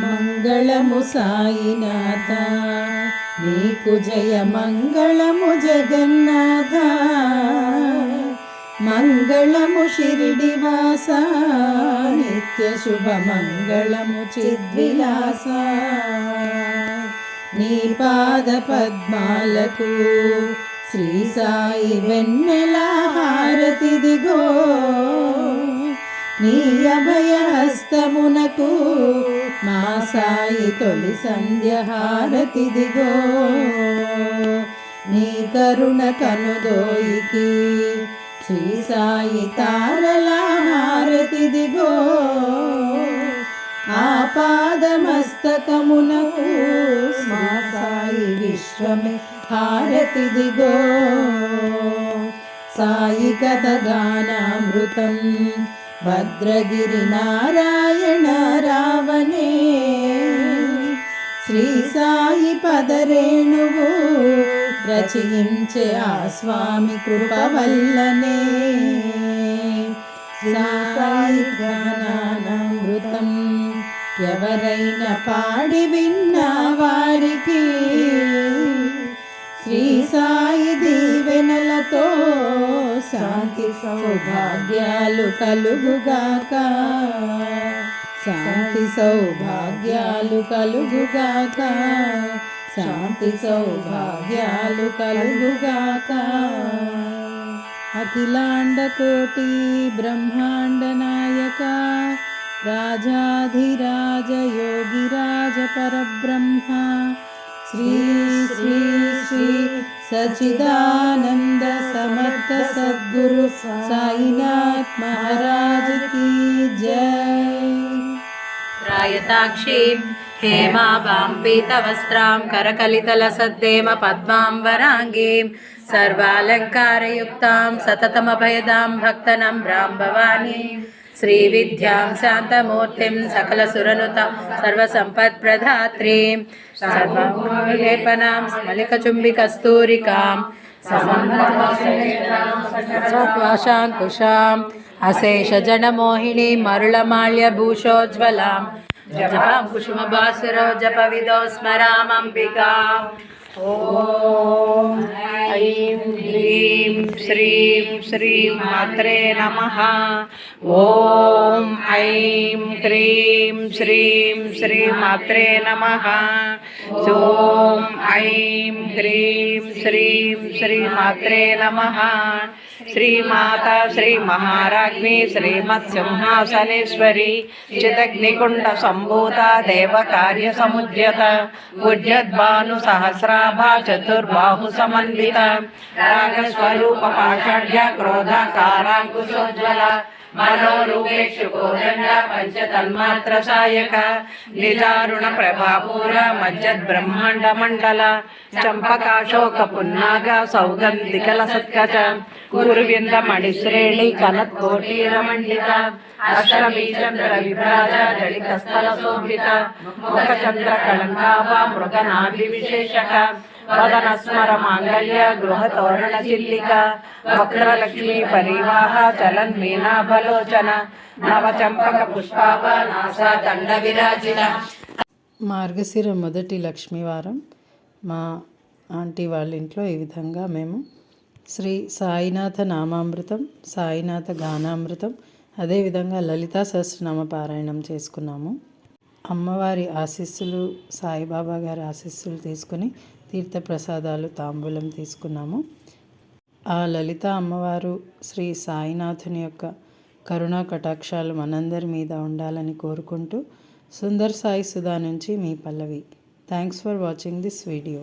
మంగళము సాయినాథ, నీకు జయ మంగళము జగన్నాథ. మంగళము షిరిడివాస, నిత్య శుభ మంగళము చిద్విలాస. నీ పాద పద్మాలకు శ్రీ సాయి వెన్నెల హారతిదిగో. నీ అభయ హస్తమునకు మా సాయి తొలి సంధ్య హారతిదిగో. నీ కరుణ కనుదోయికి శ్రీ సాయి తారల హారతిదిగో. ఆ పాదమస్తకమునకు మా సాయి విశ్వమే హారతిదిగో. సాయి కథ గానామృతం భద్రగిరి నారాయణ రావణే. శ్రీ సాయి పదరేణువు రచయించే ఆ స్వామి కృప వల్లనే. సాయి గానామృతం ఎవరైనా పాడి విన్న వారికి శ్రీ సాయి దీవెనలతో శాంతి సౌభాగ్యాలు కలుగుగాక. శాంతి సౌభాగ్యాలు కలుగుగాక. శాంతి సౌభాగ్యాలు కలుగుగాక. అఖిలాండ కోటి బ్రహ్మాండ నాయక, రాజాధిరాజ యోగిరాజ పరబ్రహ్మ, శ్రీ శ్రీ శ్రీ సచిదానంద సమర్థ సద్గురు సాయినాథ్ మహారాజ్ की जय. రాయతాక్షీం హేమాభాం పీతవస్త్రాం కరకలితలసద్దేమ పద్మాంబరాంగీం సర్వాలంకారయుక్తాం సతతమభయదాం భక్తనమ్రాం భవానీం శ్రీవిద్యాం శాంతమూర్తిం సకలసురనుత సర్వసంపత్ప్రదాత్రీం సర్వలేపనాం స్మలికచుంబికస్తూరికాం సత్వాశాంకుశాం అశేషజనమోహినీం మరుళమాల్యభూషోజ్వలాం జపాం కుసుమభాసురో జపవిదో స్మరామంబికాం. ఓం ఐం హ్రీం శ్రీం శ్రీం మాత్రే నమః. ఓం ఐం హ్రీం శ్రీం శ్రీం మాత్రే నమః. ఓం ఐం హ్రీం శ్రీం శ్రీం మాత్రే నమః. శ్రీమాత శ్రీ మహారాజ్ఞి శ్రీమత్సింహాసనేశ్వరి చిదగ్నికుండ సంభూత దేవకార్య సముద్యత ఉజ్జద్భాను సహస్రాభా చతుర్బాహు సమన్విత రాగస్వరూప పాషాఢ్య క్రోధాకారాంకుశోజ్వల మనోరూపేషు కోదండ పంచతన్మాత్ర సాయక నిజారుణ ప్రభాపూర మజ్జద్ బ్రహ్మాండ మండల చంపకాశోక పున్నాగ సౌగంధికల సత్కచ కురువింద మణిశ్రేణి కనత్కోటీరమండిత అష్టమీ చంద్ర విభ్రాజ దళితస్థల శోభిత ముఖచంద్ర కళంకాభ మృగనాభి విశేషక వదన స్మర మాంగళ్య గృహ తోరణ చిల్లిక వక్రలక్ష్మీ పరివాహ చలన్ మీనాభలోచన నవచంపక పుష్పాభ నాసా దండ విరాజిత. మార్గశిర మొదటి లక్ష్మీవారం మా ఆంటీ వాళ్ళ ఇంట్లో ఈ విధంగా మేము శ్రీ సాయినాథ నామామృతం, సాయినాథ గానామృతం, అదేవిధంగా లలితా సహస్రనామ పారాయణం చేసుకున్నాము. అమ్మవారి ఆశీస్సులు, సాయిబాబా గారి ఆశీస్సులు తీసుకుని తీర్థప్రసాదాలు తాంబూలం తీసుకున్నాము. ఆ లలిత అమ్మవారు శ్రీ సాయినాథుని యొక్క కరుణా కటాక్షాలు మనందరి మీద ఉండాలని కోరుకుంటూ సుందర్ సాయి సుధా నుంచి మీ Pallavi. Thanks for watching this video.